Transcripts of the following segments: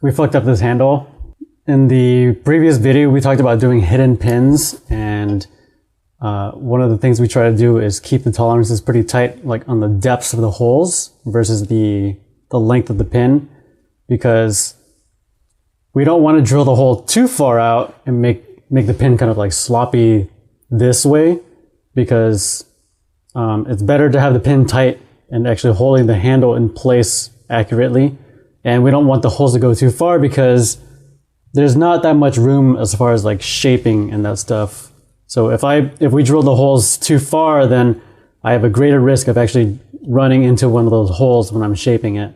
we fucked up this handle. In the previous video, we talked about doing hidden pins, and one of the things we try to do is keep the tolerances pretty tight, like on the depths of the holes versus the length of the pin, because we don't want to drill the hole too far out and make the pin kind of like sloppy this way, because it's better to have the pin tight and actually holding the handle in place accurately. And we don't want the holes to go too far because there's not that much room as far as like shaping and that stuff. So if we drill the holes too far, then I have a greater risk of actually running into one of those holes when I'm shaping it.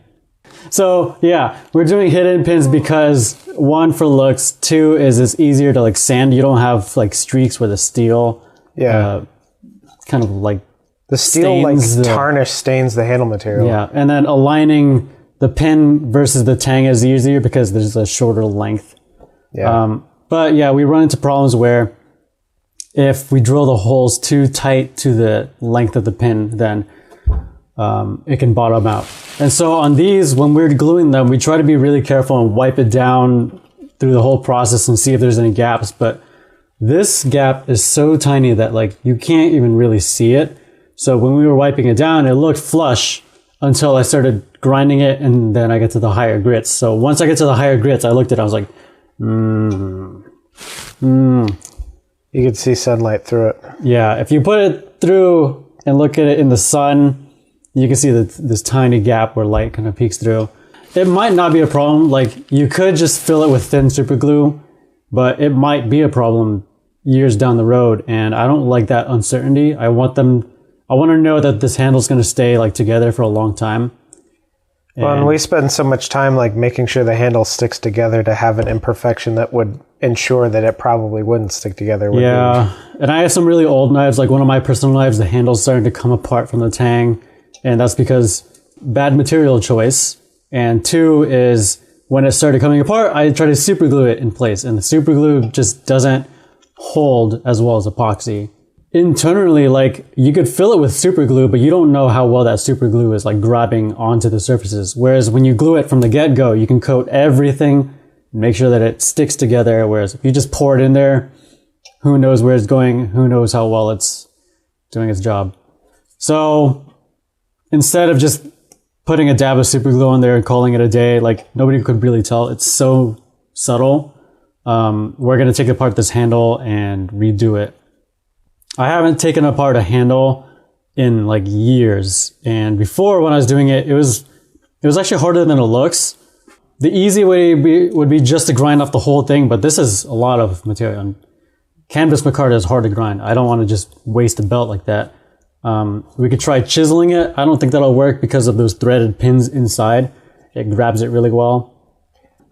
So yeah, we're doing hidden pins because one, for looks, two is it's easier to like sand. You don't have like streaks where the steel kind of like the steel like tarnish stains the handle material. Yeah, and then aligning the pin versus the tang is easier because there's a shorter length. Yeah. But yeah, we run into problems where if we drill the holes too tight to the length of the pin, then it can bottom out. And so on these, when we're gluing them, we try to be really careful and wipe it down through the whole process and see if there's any gaps. But this gap is so tiny that like you can't even really see it. So when we were wiping it down, it looked flush until I started grinding it, and then I get to the higher grits. So once I get to the higher grits, I looked at it, I was like, You could see sunlight through it. Yeah, if you put it through and look at it in the sun, you can see this tiny gap where light kind of peeks through. It might not be a problem. Like, you could just fill it with thin super glue, but it might be a problem years down the road, and I don't like that uncertainty. I want to know that this handle's going to stay like together for a long time. Well, and we spend so much time like making sure the handle sticks together to have an imperfection that would ensure that it probably wouldn't stick together. Yeah, and I have some really old knives, like one of my personal knives, the handle's starting to come apart from the tang, and that's because bad material choice. And two is when it started coming apart, I tried to super glue it in place, and the super glue just doesn't hold as well as epoxy. Internally, like, you could fill it with super glue, but you don't know how well that super glue is like grabbing onto the surfaces. Whereas when you glue it from the get-go, you can coat everything and make sure that it sticks together. Whereas if you just pour it in there, who knows where it's going, who knows how well it's doing its job. So instead of just putting a dab of super glue on there and calling it a day, like, nobody could really tell. It's so subtle. We're going to take apart this handle and redo it. I haven't taken apart a handle in like years, and before, when I was doing it, it was actually harder than it looks. The easy way would be just to grind off the whole thing, but this is a lot of material. And canvas micarta is hard to grind. I don't want to just waste a belt like that. We could try chiseling it. I don't think that'll work because of those threaded pins inside. It grabs it really well.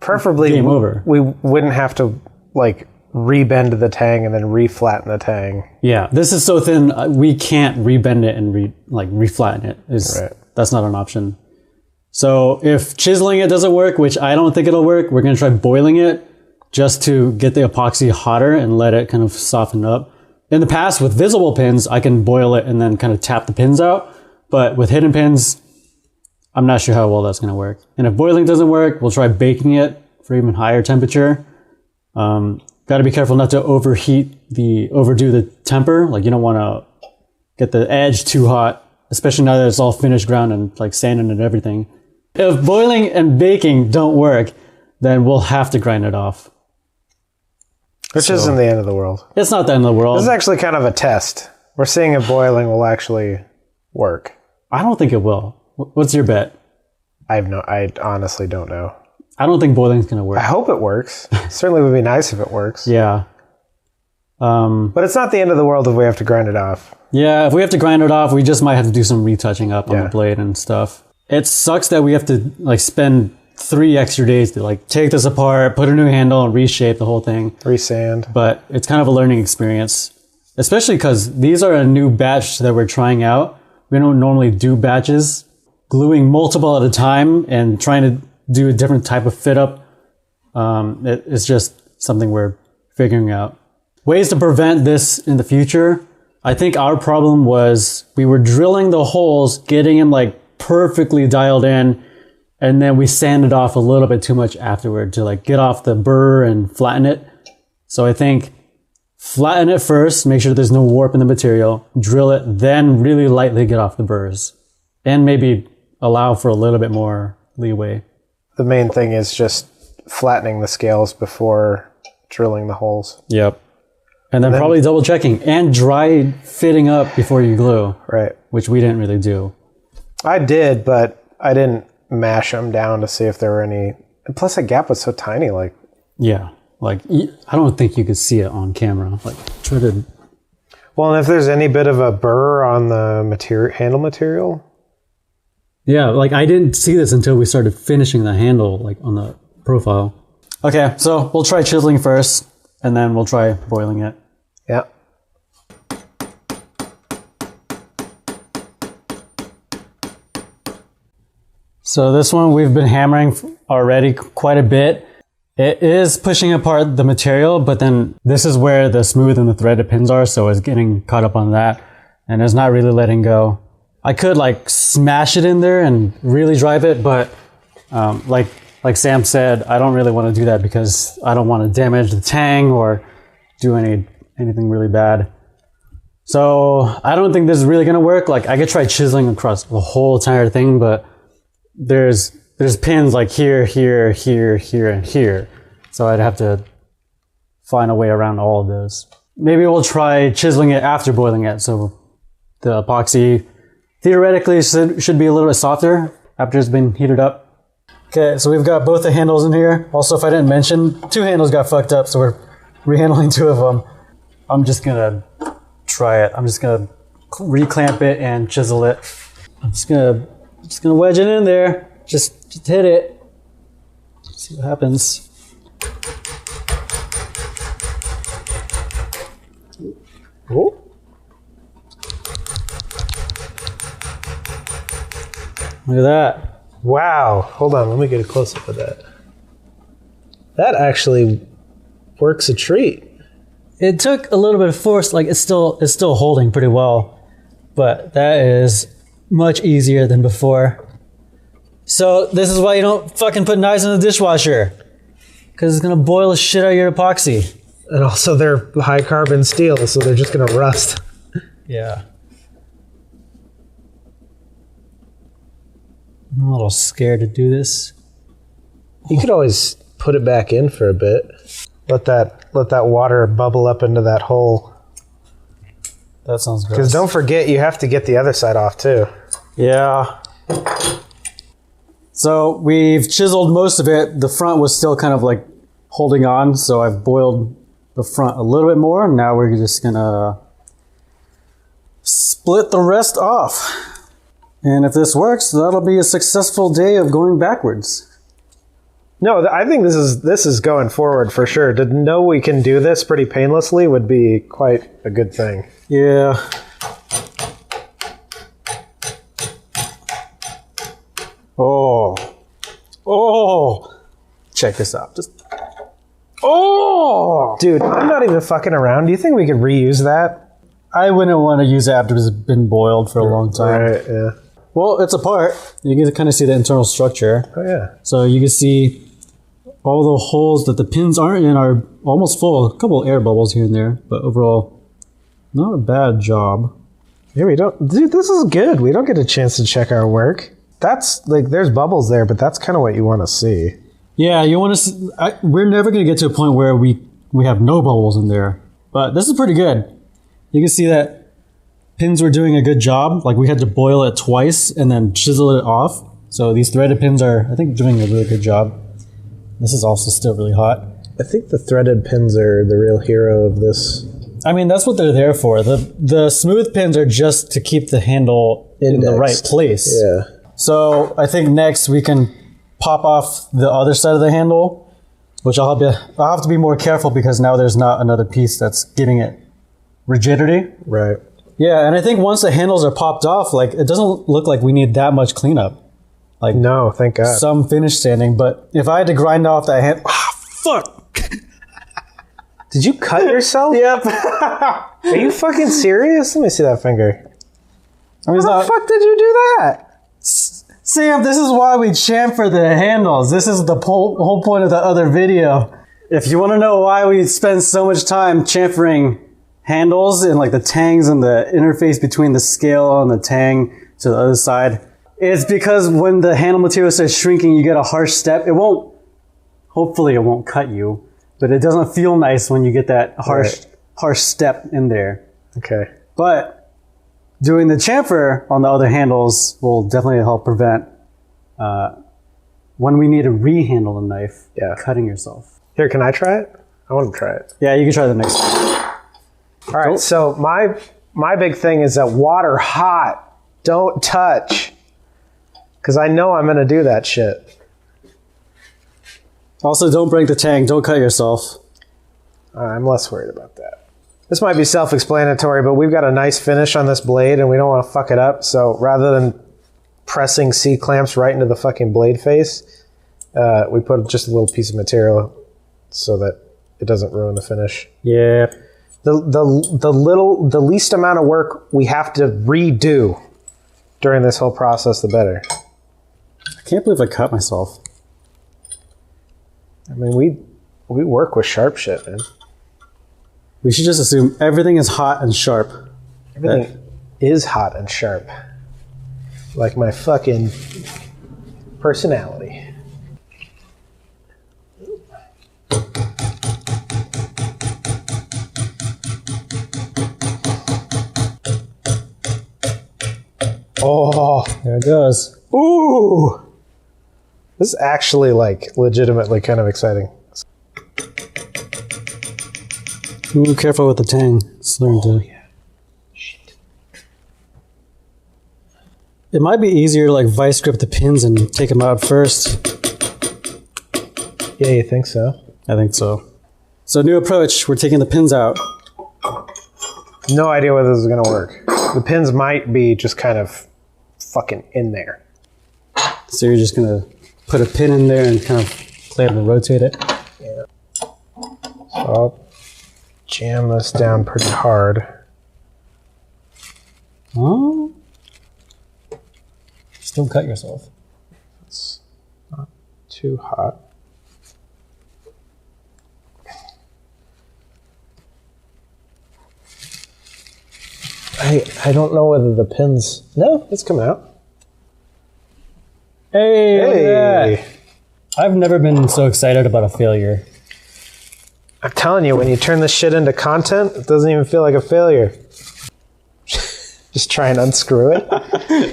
Preferably, game over. We wouldn't have to like rebend the tang and then reflatten the tang. Yeah, this is so thin, we can't rebend it and reflatten it. Right. That's not an option. So if chiseling it doesn't work, which I don't think it'll work, we're going to try boiling it just to get the epoxy hotter and let it kind of soften up. In the past, with visible pins, I can boil it and then kind of tap the pins out. But with hidden pins, I'm not sure how well that's going to work. And if boiling doesn't work, we'll try baking it for even higher temperature. Got to be careful not to overdo the temper. Like, you don't want to get the edge too hot, especially now that it's all finished ground and like sanding and everything. If boiling and baking don't work, then we'll have to grind it off. Which isn't the end of the world. It's not the end of the world. This is actually kind of a test. We're seeing if boiling will actually work. I don't think it will. What's your bet? I honestly don't know. I don't think boiling's going to work. I hope it works. Certainly would be nice if it works. Yeah. But it's not the end of the world if we have to grind it off. Yeah, if we have to grind it off, we just might have to do some retouching up on the blade and stuff. It sucks that we have to like spend 3 extra days to like take this apart, put a new handle, and reshape the whole thing. Resand. But it's kind of a learning experience, especially because these are a new batch that we're trying out. We don't normally do batches. Gluing multiple at a time and trying to do a different type of fit up. It's just something we're figuring out. Ways to prevent this in the future. I think our problem was we were drilling the holes, getting them like perfectly dialed in, And then we sanded off a little bit too much afterward to like get off the burr and flatten it. So I think flatten it first, make sure there's no warp in the material, drill it, then really lightly get off the burrs. And maybe allow for a little bit more leeway. The main thing is just flattening the scales before drilling the holes. Yep. And then probably double checking and dry fitting up before you glue. Right. Which we didn't really do. I did, but I didn't mash them down to see if there were any. And plus, that gap was so tiny. Like, yeah, like I don't think you could see it on camera. Like, try to. Well, and if there's any bit of a burr on the handle material. Yeah, like I didn't see this until we started finishing the handle, like on the profile. Okay, so we'll try chiseling first, and then we'll try boiling it. Yeah. So this one we've been hammering already quite a bit. It is pushing apart the material, but then this is where the smooth and the threaded pins are, so it's getting caught up on that, and it's not really letting go. I could like smash it in there and really drive it, but like Sam said, I don't really want to do that because I don't want to damage the tang or do anything really bad. So I don't think this is really going to work. Like I could try chiseling across the whole entire thing, but there's pins like here, here, here, here, and here. So I'd have to find a way around all of those. Maybe we'll try chiseling it after boiling it. So the epoxy theoretically should be a little bit softer after it's been heated up. Okay, so we've got both the handles in here. Also, if I didn't mention, 2 handles got fucked up, so we're rehandling 2 of them. I'm just gonna try it. I'm just gonna reclamp it and chisel it. I'm just gonna wedge it in there. Just hit it. See what happens. Oh. Look at that. Wow. Hold on, let me get a close-up of that. That actually works a treat. It took a little bit of force, like it's still holding pretty well, but that is much easier than before. So this is why you don't fucking put knives in the dishwasher, because it's gonna boil the shit out of your epoxy. And also they're high carbon steel, so they're just gonna rust. Yeah. I'm a little scared to do this. You could always put it back in for a bit. Let that water bubble up into that hole. That sounds good. Because don't forget, you have to get the other side off too. Yeah. So we've chiseled most of it. The front was still kind of like holding on, so I've boiled the front a little bit more. Now we're just gonna split the rest off. And if this works, that'll be a successful day of going backwards. No, I think this is going forward for sure. To know we can do this pretty painlessly would be quite a good thing. Yeah. Oh. Check this out. Dude, I'm not even fucking around. Do you think we could reuse that? I wouldn't want to use it after it's been boiled for a long time. Right, yeah. Well, it's apart. You can kind of see the internal structure. Oh, yeah. So you can see all the holes that the pins aren't in are almost full. A couple air bubbles here and there, but overall, not a bad job. Yeah, dude, this is good. We don't get a chance to check our work. That's like, there's bubbles there, but that's kind of what you want to see. Yeah, you want to see, we're never going to get to a point where we have no bubbles in there, but this is pretty good. You can see that pins were doing a good job. Like we had to boil it twice and then chisel it off. So these threaded pins are, I think, doing a really good job. This is also still really hot. I think the threaded pins are the real hero of this. I mean, that's what they're there for. The smooth pins are just to keep the handle in the right place. Yeah. So I think next we can pop off the other side of the handle, which I'll have to be more careful because now there's not another piece that's giving it rigidity. Right. Yeah, and I think once the handles are popped off, like it doesn't look like we need that much cleanup. Like no, thank God. Some finish sanding, but if I had to grind off that hand, fuck. Did you cut yourself? Yep. Are you fucking serious? Let me see that finger. I mean, How the fuck did you do that? Sam, this is why we chamfer the handles. This is the whole point of the other video. If you want to know why we spend so much time chamfering handles and like the tangs and the interface between the scale and the tang to the other side, it's because when the handle material starts shrinking, you get a harsh step. Hopefully it won't cut you, but it doesn't feel nice when you get that harsh step in there. Okay. But doing the chamfer on the other handles will definitely help prevent when we need to rehandle the knife, cutting yourself. Here, can I try it? I want to try it. Yeah, you can try the next one. All right, so my big thing is that water hot, don't touch. Because I know I'm going to do that shit. Also, don't break the tang. Don't cut yourself. I'm less worried about that. This might be self-explanatory, but we've got a nice finish on this blade and we don't want to fuck it up. So rather than pressing C-clamps right into the fucking blade face, we put just a little piece of material so that it doesn't ruin the finish. Yeah. The least amount of work we have to redo during this whole process, the better. I can't believe I cut myself. I mean, we work with sharp shit, man. We should just assume everything is hot and sharp. Everything is hot and sharp. Like my fucking personality. Oh, there it goes. Ooh! This is actually, like, legitimately kind of exciting. Ooh, careful with the tang. It's starting to... Yeah. Shit. It might be easier to, like, vice grip the pins and take them out first. Yeah, you think so? I think so. So, new approach. We're taking the pins out. No idea whether this is going to work. The pins might be just kind of fucking in there. So you're just going to put a pin in there and kind of play it and rotate it? Yeah. So I'll jam this down pretty hard. Oh. Just don't cut yourself. It's not too hot. I don't know whether the pins... No, it's coming out. Hey! Hey. I've never been so excited about a failure. I'm telling you, when you turn this shit into content, it doesn't even feel like a failure. Just try and unscrew it.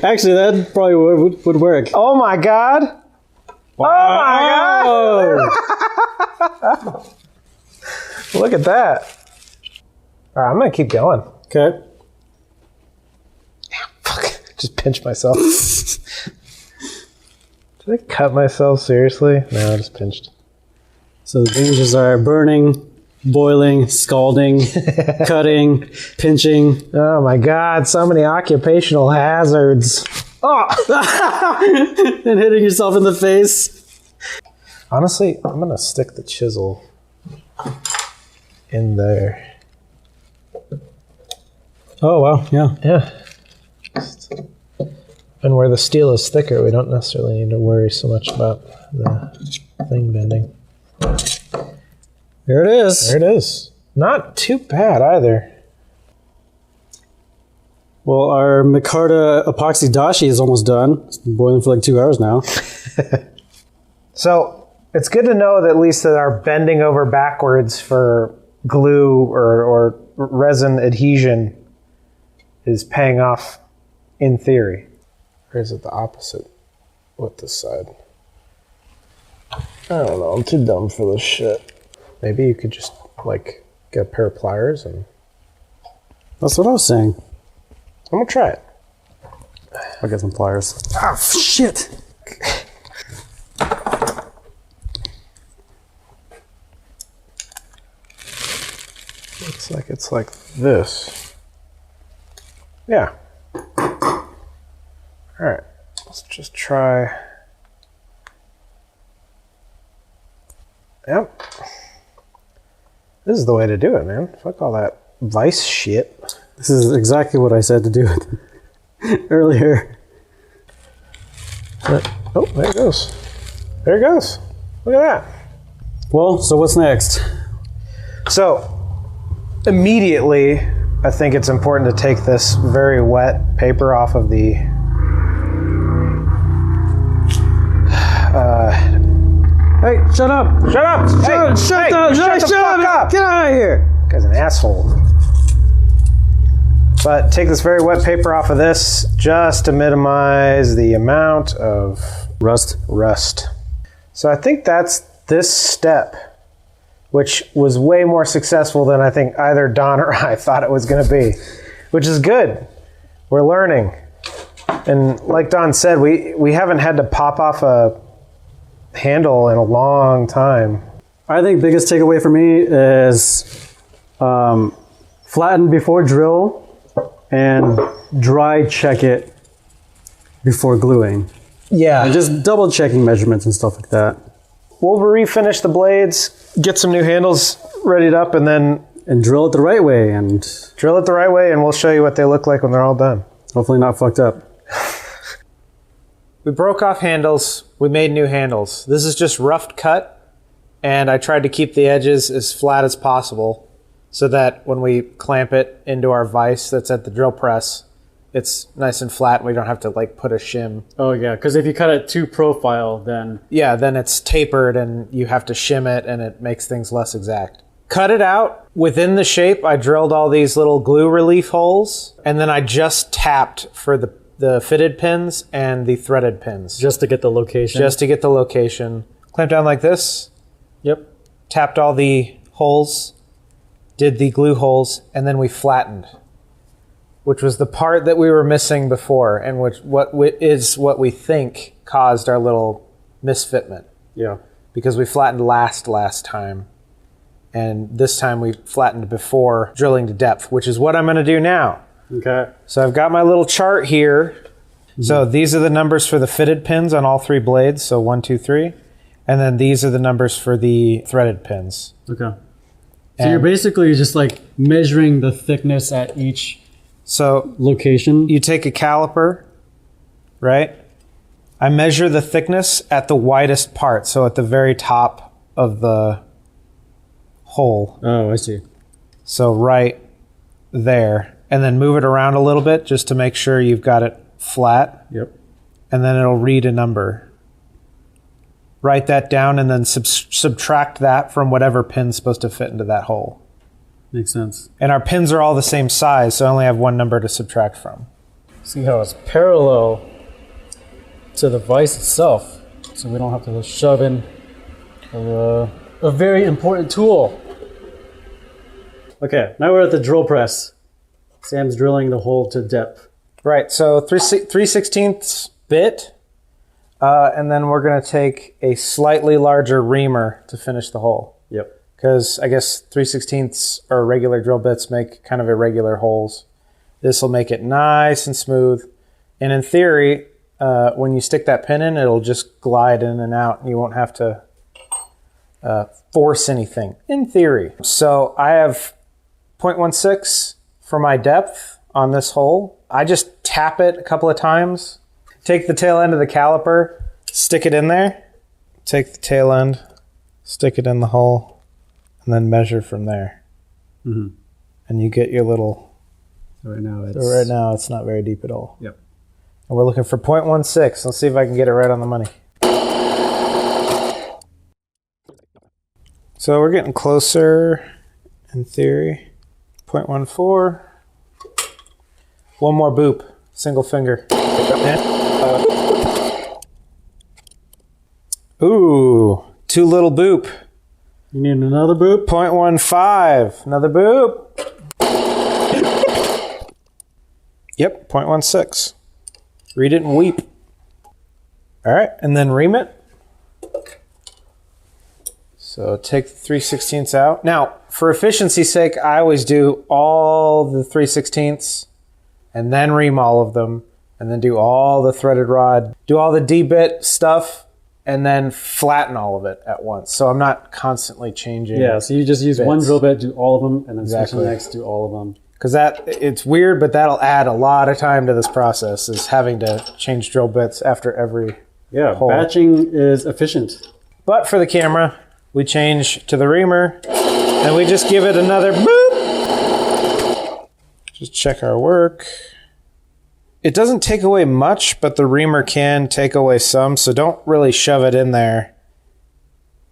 Actually, that probably would work. Oh my god! Wow. Oh my god! Look at that. All right, I'm gonna keep going. Okay. Fuck! Just pinch myself. Did I cut myself seriously? No, I just pinched. So the dangers are burning, boiling, scalding, cutting, pinching. Oh my god, so many occupational hazards. Oh! And hitting yourself in the face. Honestly, I'm gonna stick the chisel in there. Oh, wow, yeah. Yeah. And where the steel is thicker, we don't necessarily need to worry so much about the thing bending. There it is. There it is. Not too bad either. Well, our micarta epoxy dashi is almost done. It's been boiling for like 2 hours now. So it's good to know that at least that our bending over backwards for glue or resin adhesion is paying off in theory. Or is it the opposite with this side? I don't know. I'm too dumb for this shit. Maybe you could just, like, get a pair of pliers and... That's what I was saying. I'm gonna try it. I'll get some pliers. Ah, shit! Looks like it's like this. Yeah. Alright, let's just try. Yep. This is the way to do it, man. Fuck all that vice shit. This is exactly what I said to do earlier. Oh, there it goes. There it goes. Look at that. Well, so what's next? So, immediately, I think it's important to take this very wet paper off of the Hey, shut up! Shut up! Shut the fuck up! Get out of here! Guy's an asshole. But take this very wet paper off of this just to minimize the amount of Rust. So I think that's this step, which was way more successful than I think either Don or I thought it was going to be, which is good. We're learning. And like Don said, we haven't had to pop off a handle in a long time. I think biggest takeaway for me is flatten before drill and dry check it before gluing. Yeah. And just double checking measurements and stuff like that. We'll refinish the blades, get some new handles readied up, and then drill it the right way and drill it the right way, and we'll show you what they look like when they're all done. hopefully not fucked up. We broke off handles. We made new handles. This is just rough cut, and I tried to keep the edges as flat as possible so that when we clamp it into our vise that's at the drill press, it's nice and flat and we don't have to like put a shim. Oh yeah, because if you cut it too profile, then... Yeah, then it's tapered and you have to shim it and it makes things less exact. Cut it out. Within the shape, I drilled all these little glue relief holes, and then I just tapped for the fitted pins and the threaded pins. Just to get the location? Just to get the location. Clamp down like this. Yep. Tapped all the holes, did the glue holes, and then we flattened, which was the part that we were missing before, and what we think caused our little misfitment. Yeah. Because we flattened last time, and this time we flattened before drilling to depth, which is what I'm going to do now. Okay. So I've got my little chart here. Mm-hmm. So these are the numbers for the fitted pins on all three blades. So 1, 2, 3. And then these are the numbers for the threaded pins. Okay. So you're basically just like measuring the thickness at each location. You take a caliper, right? I measure the thickness at the widest part. So at the very top of the hole. Oh, I see. So right there. And then move it around a little bit just to make sure you've got it flat. Yep. And then it'll read a number. Write that down and then subtract that from whatever pin's supposed to fit into that hole. Makes sense. And our pins are all the same size, so I only have one number to subtract from. See how it's parallel to the vise itself, so we don't have to shove in a very important tool. Okay, now we're at the drill press. Sam's drilling the hole to depth. Right, so 3/16 bit, and then we're going to take a slightly larger reamer to finish the hole. Yep. Because I guess 3/16 or regular drill bits make kind of irregular holes. This will make it nice and smooth. And in theory, when you stick that pin in, it'll just glide in and out, and you won't have to force anything, in theory. So I have 0.16 for my depth on this hole. I just tap it a couple of times, take the tail end of the caliper, stick it in there, take the tail end, stick it in the hole, and then measure from there. Mm-hmm. And you get your little... So right now it's not very deep at all. Yep. And we're looking for 0.16. Let's see if I can get it right on the money. So we're getting closer in theory. 0.14. One more boop. Single finger. Ooh, too little boop. You need another boop? 0.15. Another boop. Yep, 0.16. Read it and weep. All right, and then ream it. So take the 3/16 out. Now, for efficiency's sake, I always do all the 3/16 and then ream all of them, and then do all the threaded rod, do all the D-bit stuff, and then flatten all of it at once. So I'm not constantly changing. Yeah, so you just use bits. one drill bit, do all of them, and then switch to Exactly. the next, do all of them. Because it's weird, but that'll add a lot of time to this process, is having to change drill bits after every Yeah, hole. batching is efficient. But for the camera, we change to the reamer, and we just give it another boop. Just check our work. It doesn't take away much, but the reamer can take away some, so don't really shove it in there.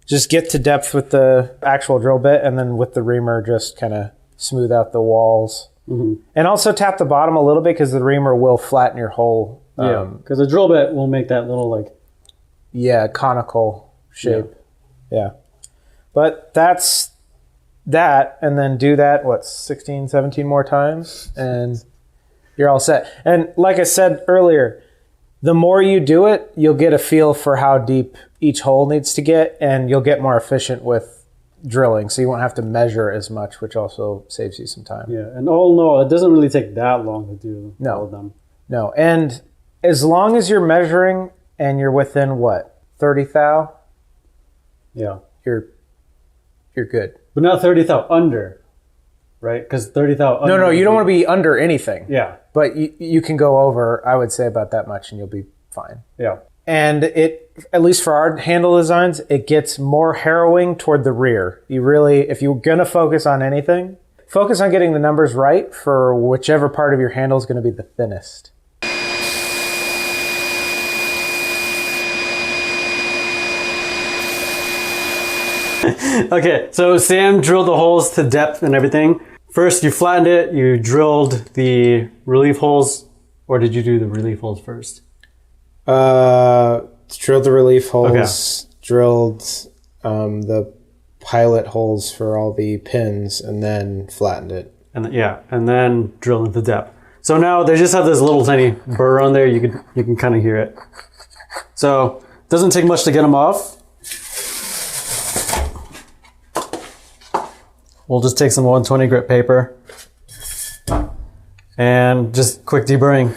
Just get to depth with the actual drill bit, and then with the reamer, just kind of smooth out the walls. Mm-hmm. And also tap the bottom a little bit, because the reamer will flatten your hole. Yeah, because the drill bit will make that little like... Yeah, conical shape. Yeah. But that's that, and then do that, 16, 17 more times, and you're all set. And like I said earlier, the more you do it, you'll get a feel for how deep each hole needs to get, and you'll get more efficient with drilling, so you won't have to measure as much, which also saves you some time. Yeah, and it doesn't really take that long to do all of them. No, and as long as you're measuring and you're within 30 thou? Yeah. You're good. But not 30 thou under, right? Because 30 thou under... No, you don't want to be under anything. Yeah. But you can go over, I would say, about that much, and you'll be fine. Yeah. And at least for our handle designs, it gets more harrowing toward the rear. You really, if you're going to focus on anything, focus on getting the numbers right for whichever part of your handle is going to be the thinnest. Okay, so Sam drilled the holes to depth and everything. First, you flattened it, you drilled the relief holes, or did you do the relief holes first? Drilled the relief holes, okay. Drilled the pilot holes for all the pins, and then flattened it. And then drilled into depth. So now they just have this little tiny burr on there. You can kind of hear it. So it doesn't take much to get them off. We'll just take some 120 grit paper and just quick deburring.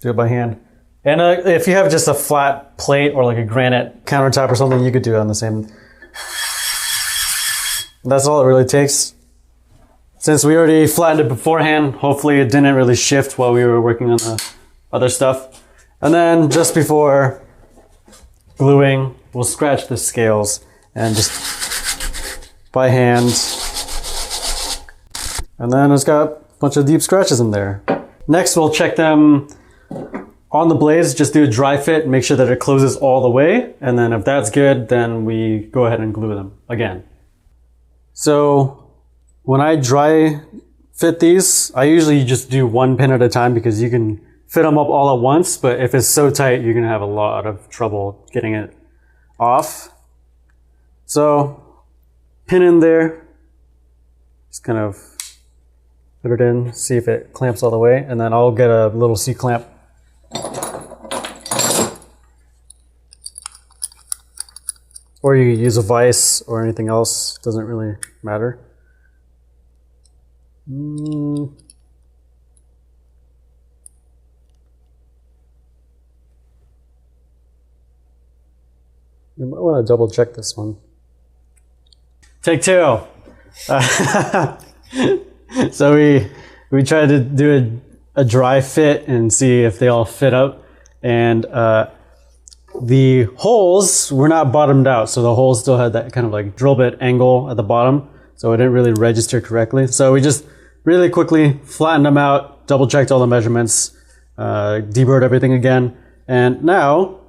Do it by hand. And if you have just a flat plate or like a granite countertop or something, you could do it on the same. That's all it really takes. Since we already flattened it beforehand, hopefully it didn't really shift while we were working on the other stuff. And then just before gluing, we'll scratch the scales and just by hand. And then it's got a bunch of deep scratches in there. Next, we'll check them on the blades. Just do a dry fit, make sure that it closes all the way. And then if that's good, then we go ahead and glue them again. So when I dry fit these, I usually just do one pin at a time because you can fit them up all at once. But if it's so tight, you're gonna have a lot of trouble getting it off. So pin in there, just kind of put it in, see if it clamps all the way, and then I'll get a little C-clamp. Or you can use a vise or anything else, doesn't really matter. You might want to double check this one. Take two. So we tried to do a dry fit and see if they all fit up, and the holes were not bottomed out, so the holes still had that kind of like drill bit angle at the bottom, so it didn't really register correctly. So we just really quickly flattened them out, double checked all the measurements, deburred everything again, and now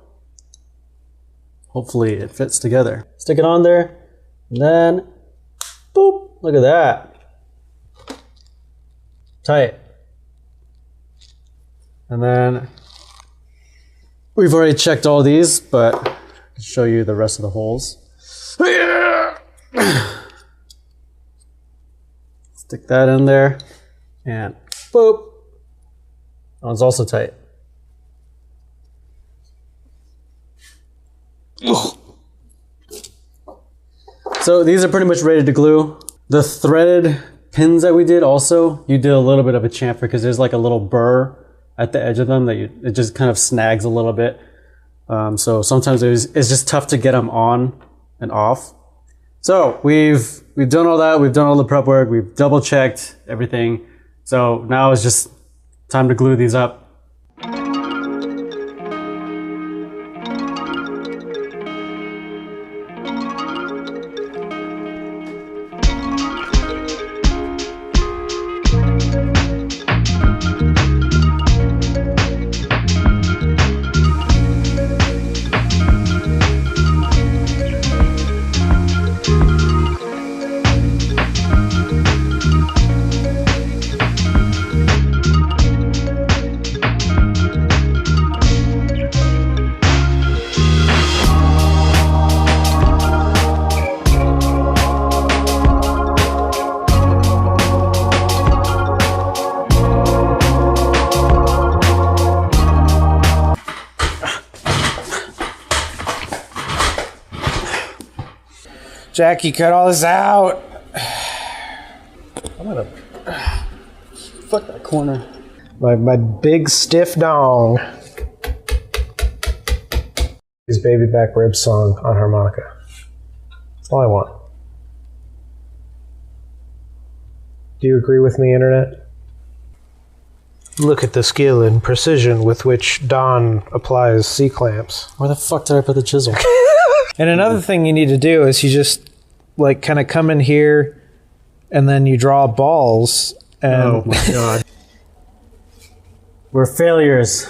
hopefully it fits together. Stick it on there. And then, boop, look at that. Tight. And then, we've already checked all these, but I'll show you the rest of the holes. Stick that in there, and boop. That one's also tight. So these are pretty much ready to glue. The threaded pins that we did also, you did a little bit of a chamfer because there's like a little burr at the edge of them that it just kind of snags a little bit. So sometimes it's just tough to get them on and off. So we've done all that. We've done all the prep work. We've double checked everything. So now it's just time to glue these up. Jackie, cut all this out. I'm gonna fuck that corner. My big stiff dong. His baby back rib song on harmonica. That's all I want. Do you agree with me, Internet? Look at the skill and precision with which Don applies C-clamps. Where the fuck did I put the chisel? And another thing you need to do is you just like kind of come in here and then you draw balls. And oh my god. We're failures.